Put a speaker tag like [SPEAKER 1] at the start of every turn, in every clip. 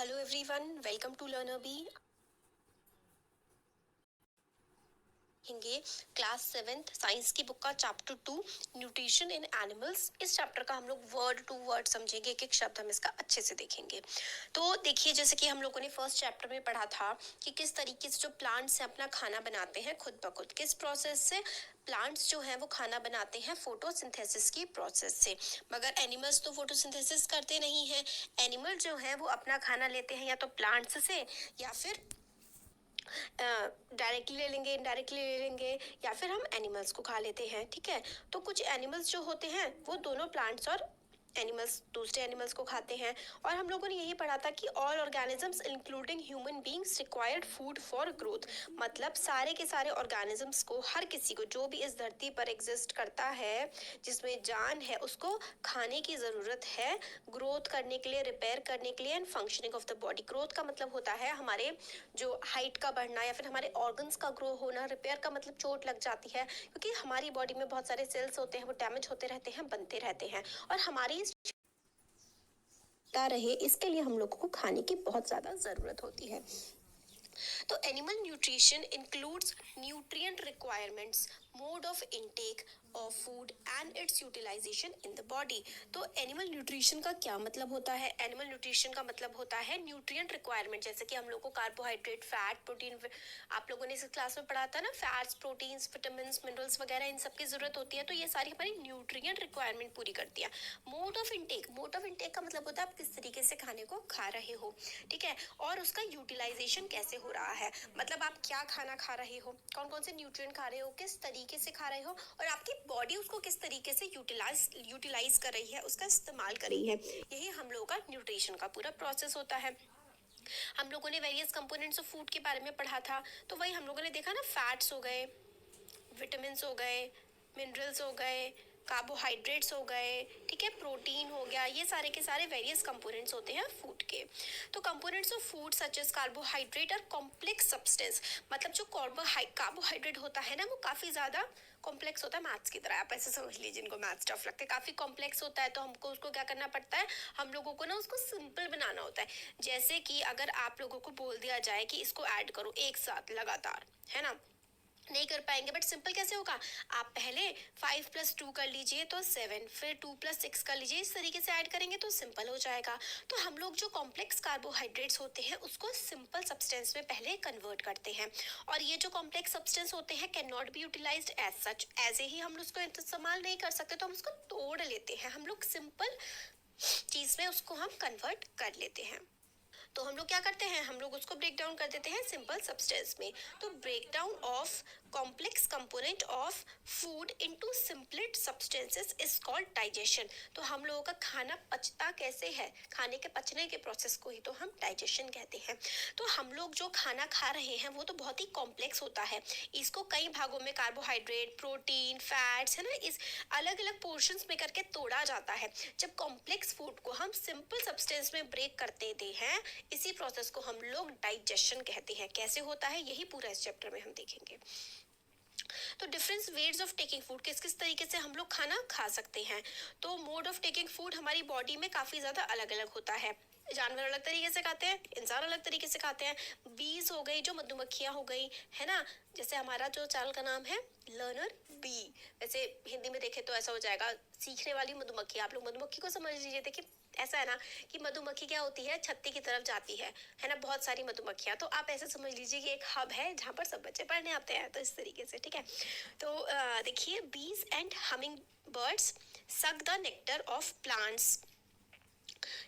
[SPEAKER 1] Hello everyone, welcome to Learner Bee. देखेंगे class 7th science की book का chapter 2 nutrition in animals. इस chapter का हम लोग वर्ड टू वर्ड समझेंगे, एक एक शब्द हम इसका अच्छे से देखेंगे। तो देखिए, जैसे कि हम लोगों ने फर्स्ट चैप्टर में पढ़ा था कि किस तरीके से जो प्लांट्स हैं अपना खाना बनाते हैं खुद ब खुद, किस प्रोसेस से प्लांट्स जो हैं वो खाना बनाते हैं, फोटोसिंथेसिस की प्रोसेस से। मगर एनिमल्स तो फोटोसिंथेसिस करते नहीं हैं। एनिमल जो है वो अपना खाना लेते हैं या तो प्लांट्स से या फिर डायरेक्टली ले लेंगे, इनडायरेक्टली ले लेंगे, या फिर हम एनिमल्स को खा लेते हैं। ठीक है, तो कुछ एनिमल्स जो होते हैं वो दोनों प्लांट्स और एनिमल्स दूसरे एनिमल्स को खाते हैं। और हम लोगों ने यही पढ़ा था कि all organisms including human beings required food for growth. मतलब सारे के सारे ऑर्गेनिजम्स को, हर किसी को जो भी इस धरती पर एग्जिस्ट करता है, जिसमें जान है, उसको खाने की ज़रूरत है ग्रोथ करने के लिए, रिपेयर करने के लिए and functioning of the body. Growth का मतलब होता है हमारे जो हाइट का बढ़ना या फिर हमारे ऑर्गन्स का ग्रो होना। रिपेयर का मतलब चोट लग जाती है, क्योंकि हमारी बॉडी में बहुत सारे सेल्स होते हैं, वो डैमेज होते रहते हैं, बनते रहते हैं, और हमारी रहे इसके लिए हम लोगों को खाने की बहुत ज़्यादा ज़रूरत होती है। तो animal nutrition includes nutrient requirements, mode of intake of food and its utilization in the body. तो एनिमल न्यूट्रिशन का क्या मतलब होता है? एनिमल न्यूट्रिशन का मतलब होता है न्यूट्रिएंट रिक्वायरमेंट। जैसे कि हम लोग को कार्बोहाइड्रेट, फैट, प्रोटीन, आप लोगों ने इस क्लास में पढ़ा था ना, फैट्स, प्रोटीन्स, विटामिन, मिनरल्स वगैरह, इन सब की जरूरत होती है। तो ये सारी हमारी न्यूट्रिएंट रिक्वायरमेंट पूरी करती है। Mode of intake, mode of intake का मतलब होता है आप किस तरीके से खाने को खा रहे हो। ठीक है, और उसका यूटिलाइजेशन कैसे हो रहा है, मतलब आप क्या खाना खा रहे हो, कौन कौन से न्यूट्रिएंट खा रहे हो, किस तरीके से खा रहे हो, और आपकी बॉडी उसको किस तरीके से यूटिलाइज कर रही है, उसका इस्तेमाल कर रही है। यही हम लोगों का न्यूट्रिशन का पूरा प्रोसेस होता है। हम लोगों ने वेरियस कंपोनेंट्स ऑफ फूड के बारे में पढ़ा था, तो वही हम लोगों ने देखा ना, फैट्स हो गए, विटामिन हो गए, मिनरल्स हो गए, कार्बोहाइड्रेट्स हो गए, ठीक है, प्रोटीन हो गया, ये सारे के सारे वेरियस कंपोनेंट्स होते हैं फूड के। तो components of food such as carbohydrate और कॉम्प्लेक्स सब्सटेंस, मतलब जो कार्बोहाइड्रेट होता है ना, वो काफ़ी ज़्यादा कॉम्प्लेक्स होता है, मैथ्स की तरह। आप ऐसे समझ लीजिए, इनको मैथ्स टफ लगता है, काफ़ी कॉम्प्लेक्स होता है, तो हमको उसको क्या करना पड़ता है, हम लोगों को ना उसको सिंपल बनाना होता है। जैसे कि अगर आप लोगों को बोल दिया जाए कि इसको ऐड करो एक साथ लगातार, है ना, नहीं कर पाएंगे। बट सिंपल कैसे होगा, आप पहले 5+2 कर लीजिए तो 7, फिर 2+6 कर लीजिए, इस तरीके से ऐड करेंगे तो सिंपल हो जाएगा। तो हम लोग जो कॉम्प्लेक्स कार्बोहाइड्रेट्स होते हैं उसको सिंपल सब्सटेंस में पहले कन्वर्ट करते हैं, और ये जो कॉम्प्लेक्स सब्सटेंस होते हैं can not be utilized as such, ऐसे ही हम उसको इस्तेमाल नहीं कर सकते, तो हम उसको तोड़ लेते हैं, हम लोग सिंपल चीज़ में उसको हम कन्वर्ट कर लेते हैं। तो हम लोग क्या करते हैं, हम लोग उसको ब्रेक डाउन कर देते हैं सिंपल सब्सटेंस में। तो break down of complex component of food into simplest substances is called digestion. तो हम लोगों का खाना पचता कैसे है, खाने के पचने के प्रोसेस को ही तो हम डाइजेशन कहते हैं। तो हम लोग जो खाना खा रहे हैं वो तो बहुत ही कॉम्प्लेक्स होता है, इसको कई भागों में कार्बोहाइड्रेट, प्रोटीन, फैट्स, है ना, इस अलग अलग पोर्शंस में करके तोड़ा जाता है। जब कॉम्प्लेक्स फूड को हम सिंपल सब्सटेंस में ब्रेक करते हैं, इसी प्रोसेस को हम लोग डाइजेशन कहते हैं। कैसे होता है यही पूरा इस चैप्टर में हम देखेंगे। तो different ways of taking food, किस किस तरीके से हम लोग खाना खा सकते हैं। तो मोड ऑफ टेकिंग फूड हमारी बॉडी में काफ़ी ज़्यादा अलग अलग होता है। जानवर अलग तरीके से खाते हैं, इंसान अलग तरीके से खाते हैं। बीज हो गई, जो मधुमक्खियाँ हो गई, है ना, जैसे हमारा जो चैनल का नाम है लर्नर बी, वैसे हिंदी में देखे तो ऐसा हो जाएगा सीखने वाली मधुमक्खी। आप लोग मधुमक्खी को समझ लीजिए। देखिए, ऐसा है ना कि मधुमक्खी क्या होती है, छत्ती की तरफ जाती है ना, बहुत सारी मधुमक्खियाँ, तो आप ऐसे समझ लीजिए कि एक हब है जहाँ पर सब बच्चे पढ़ने आते हैं, तो इस तरीके से। ठीक है, तो देखिए, बीज and humming birds suck the nectar of plants.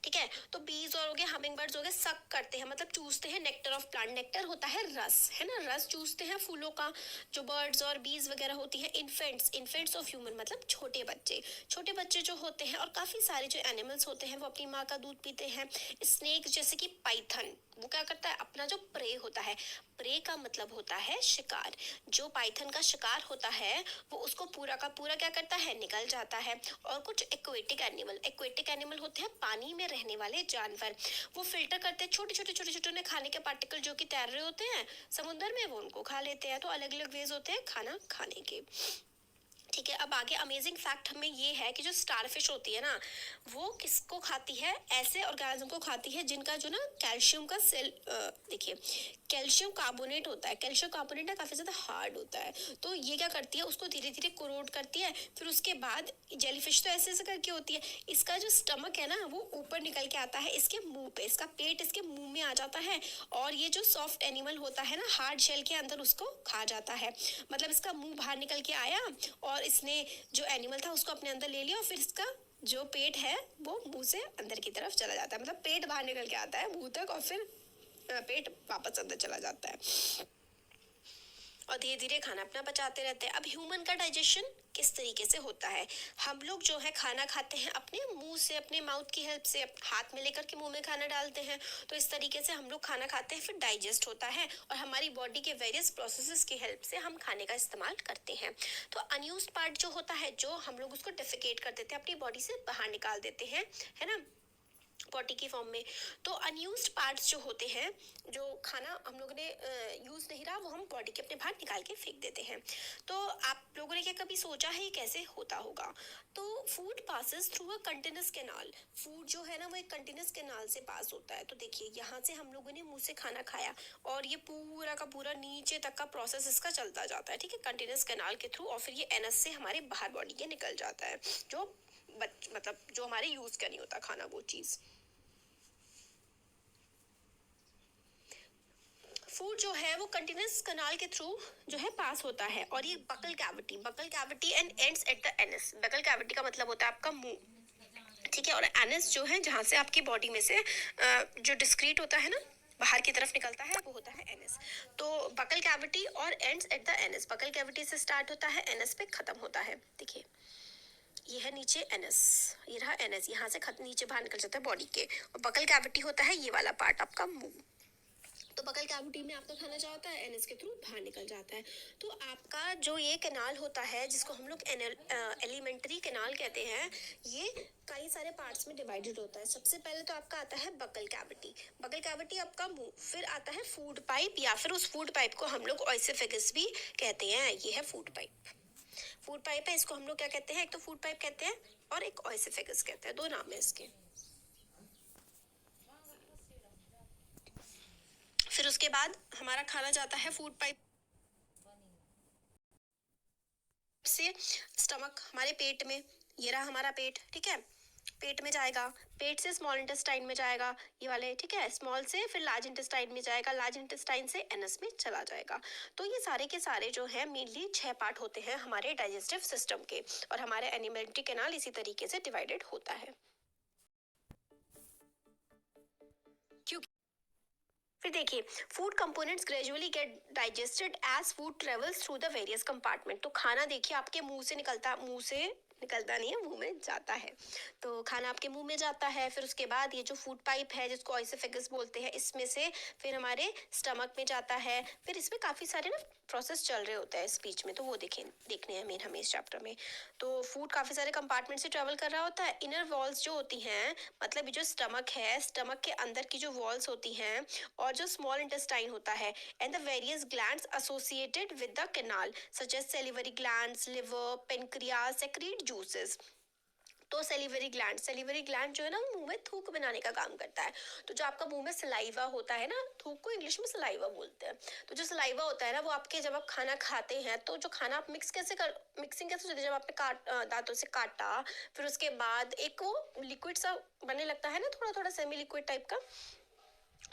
[SPEAKER 1] ठीक है, तो बीज और हो गए, हमिंग बर्ड्स हो गए, सक करते हैं मतलब चूसते हैं नेक्टर ऑफ प्लांट। नेक्टर होता है रस, है ना, रस चूसते हैं फूलों का। जो बर्ड्स और बीज वगैरह होती है, इन्फेंट्स ऑफ ह्यूमन मतलब छोटे बच्चे, छोटे बच्चे जो होते हैं, और काफी सारे जो एनिमल्स होते हैं वो अपनी माँ का दूध पीते हैं। स्नेक जैसे कि पाइथन, वो क्या करता है, अपना जो प्रे होता है, प्रे का मतलब होता है शिकार, जो पाइथन का शिकार होता है वो उसको पूरा का पूरा क्या करता है, निकल जाता है। और कुछ एक्वेटिक एनिमल होते हैं, पानी में रहने वाले जानवर, वो फिल्टर करते हैं छोटे छोटे खाने के पार्टिकल जो कि तैर रहे होते हैं समुद्र में, वो उनको खा लेते हैं। तो अलग अलग वेज होते हैं खाना खाने के। ठीक है, अब आगे अमेजिंग फैक्ट हमें ये है कि जो स्टारफिश होती है ना, वो किसको खाती है, ऐसे ऑर्गेनिज्म को खाती है जिनका जो ना कैल्शियम का सेल, देखिए कैल्शियम कार्बोनेट होता है, कैल्शियम कार्बोनेट ना काफ़ी ज़्यादा हार्ड होता है, तो ये क्या करती है, उसको धीरे धीरे कोरोड करती है, फिर उसके बाद जेलीफिश तो ऐसे ऐसे करके होती है, इसका जो स्टमक है ना वो ऊपर निकल के आता है इसके मुंह पे, इसका पेट इसके मुंह में आ जाता है, और ये जो सॉफ्ट एनिमल होता है ना हार्ड शेल के अंदर उसको खा जाता है, मतलब इसका मुंह बाहर निकल के आया और इसने जो एनिमल था उसको अपने अंदर ले लिया, और फिर इसका जो पेट है वो मुंह से अंदर की तरफ चला जाता है, मतलब पेट बाहर निकल के आता है मुंह तक और फिर पेट वापस अंदर चला जाता है, और धीरे धीरे खाना अपना पचाते रहते हैं। अब ह्यूमन का डाइजेशन किस तरीके से होता है, हम लोग जो है खाना खाते हैं अपने मुंह से, अपने माउथ की हेल्प से, हाथ में लेकर के मुंह में खाना डालते हैं, तो इस तरीके से हम लोग खाना खाते हैं, फिर डाइजेस्ट होता है और हमारी बॉडी के वेरियस प्रोसेसेस की हेल्प से हम खाने का इस्तेमाल करते हैं। तो अनयूज्ड पार्ट जो होता है, जो हम लोग उसको डिफिकेट कर देते हैं, अपनी बॉडी से बाहर निकाल देते हैं, है ना, पॉटी की फॉर्म में। तो अनयूज्ड पार्ट्स जो होते हैं, जो खाना हम लोगों ने यूज नहीं रहा, वो हम बॉडी के अपने बाहर निकाल के फेंक देते हैं। तो आप लोगों ने क्या कभी सोचा है ये कैसे होता होगा? तो food passes through a continuous canal, food जो है ना वो एक कंटिन्यूस कैनाल से पास होता है। तो देखिए यहाँ से हम लोगों ने मुंह से खाना खाया और ये पूरा का पूरा नीचे तक का प्रोसेस इसका चलता जाता है, ठीक है, कंटिन्यूस कैनाल के थ्रू, और फिर ये एनएस से हमारे बाहर बॉडी के निकल जाता है, जो मतलब जो हमारे यूज का नहीं होता खाना, वो चीज़। फूड जो है वो कंटिन्यूस कनाल के थ्रू जो है पास होता है, और ये buccal cavity and ends at the anus, buccal cavity का मतलब होता है आपका मुंह, ठीक है, और एनस जो है जहाँ से आपकी बॉडी में से जो डिस्क्रीट होता है ना बाहर की तरफ निकलता है, वो होता है एनस। तो बकल कैविटी और ends at the anus, buccal cavity से स्टार्ट होता है, एनस पे खत्म होता है। देखिए ये है नीचे एनस, ये रहा एनस, यहाँ से नीचे बाहर निकल जाता है बॉडी के, और बकल कैविटी होता है ये वाला पार्ट आपका मुंह। तो बकल कैविटी में आपका खाना क्या होता है, एनएस के थ्रू बाहर निकल जाता है। तो आपका जो ये कैनाल होता है जिसको हम लोग एलिमेंट्री कैनाल कहते हैं, ये कई सारे पार्ट्स में डिवाइडेड होता है। सबसे पहले तो आपका आता है बकल कैविटी आपका मुंह, फिर आता है फूड पाइप, या फिर उस फूड पाइप को हम लोग ऑइसेफेगस भी कहते हैं, ये है फूड पाइप है, इसको हम लोग क्या कहते हैं, एक तो फूड पाइप कहते हैं और एक ऑइसेफेगस कहते हैं, दो नाम है इसके। फिर उसके बाद हमारा खाना जाता है फूड पाइप से स्टमक, हमारे पेट में, ये रहा हमारा पेट, ठीक है, पेट में जाएगा, पेट से स्मॉल इंटेस्टाइन में जाएगा, ये वाले, ठीक है, स्मॉल से फिर लार्ज इंटेस्टाइन में जाएगा, लार्ज इंटेस्टाइन से एनस में चला जाएगा। तो ये सारे के सारे जो है मेनली 6 पार्ट होते हैं हमारे डाइजेस्टिव सिस्टम के, और हमारे एलिमेंट्री कैनाल इसी तरीके से डिवाइडेड होता है। क्योंकि फिर देखिए food components gradually get digested as food travels through the various compartment. तो खाना देखिए आपके मुंह से निकलता, मुंह से निकलता नहीं है, मुंह में जाता है, तो खाना आपके मुंह में जाता है, फिर उसके बाद ये जो फूड पाइप है जिसको ऑइसोफेगस बोलते हैं, इसमें से फिर हमारे स्टमक में जाता है, फिर इसमें काफ़ी सारे ना प्रोसेस चल रहे होते हैं इस बीच में, तो वो देखने हैं मेन हमें इस चैप्टर में। तो फूड काफ़ी सारे कंपार्टमेंट से ट्रेवल कर रहा होता है। इनर वॉल्स जो होती हैं, मतलब ये जो स्टमक है, स्टमक के अंदर की जो वॉल्स होती हैं, और जो स्मॉल इंटेस्टाइन होता है, and the various glands associated with the canal such as salivary glands, liver, pancreas secrete juices. तो सेलिवरी ग्लैंड जो है ना वो मुंह में थूक बनाने का काम करता है। तो जो आपका मुंह में सलाइवा होता है ना, थूक को इंग्लिश में सलाइवा बोलते हैं, तो जो सलाइवा होता है ना वो आपके, जब आप खाना खाते हैं तो जो खाना आप मिक्सिंग कैसे होती है, जब आपने दांतों से काटा, फिर उसके बाद एक वो लिक्विड सा बनने लगता है ना, थोड़ा थोड़ा सेमी लिक्विड टाइप का,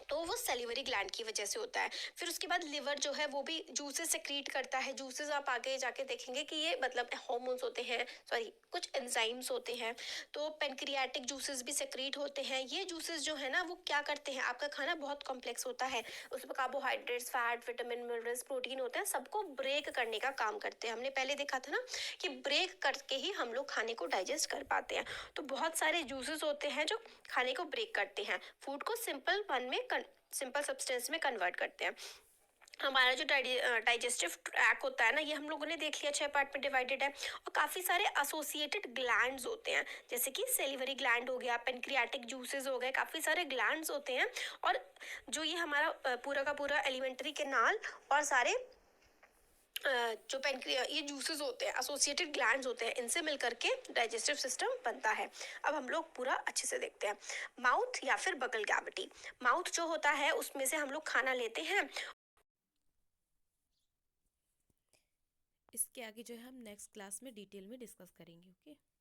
[SPEAKER 1] तो वो सेलिवरी ग्लैंड की वजह से होता है। फिर उसके बाद लिवर जो है वो भी जूसेस सेक्रीट करता है, जूसेस आप आगे जाके देखेंगे कि ये मतलब हार्मोन्स होते हैं, सॉरी कुछ एंजाइम्स होते हैं। तो पेनक्रियाटिक जूसेस भी सेक्रीट होते हैं। ये जूसेस जो है ना वो क्या करते हैं, आपका खाना बहुत कॉम्प्लेक्स होता है, उसमें carbohydrates, fat, vitamin, minerals, protein होते हैं, सबको ब्रेक करने का काम करते हैं। हमने पहले देखा था ना कि ब्रेक करके ही हम लोग खाने को डाइजेस्ट कर पाते हैं। तो बहुत सारे जूसेस होते हैं जो खाने को ब्रेक करते हैं, फूड को सिंपल सब्सटेंस में कन्वर्ट करते हैं। हमारा जो डाइजेस्टिव ट्रैक होता है ना, ये हम लोगों ने देख लिया 6 पार्ट में डिवाइडेड है, और काफ़ी सारे एसोसिएटेड ग्लैंड्स होते हैं, जैसे कि सेलिवरी ग्लैंड हो गया, पेनक्रियाटिक जूसेस हो गए, काफ़ी सारे ग्लैंड्स होते हैं। और जो ये हमारा पूरा का पूरा एलिमेंट्री कैनाल और सारे जो पेनक्रिया ये जूसेस होते हैं, एसोसिएटेड ग्लैंड्स होते हैं, इनसे मिल करके डाइजेस्टिव सिस्टम बनता है। अब हम लोग पूरा अच्छे से देखते हैं। माउथ या फिर बगल कैविटी। माउथ जो होता है उसमें से हम लोग खाना लेते हैं।
[SPEAKER 2] इसके आगे जो है हम नेक्स्ट क्लास में डिटेल में डिस्कस करेंगे। ओके।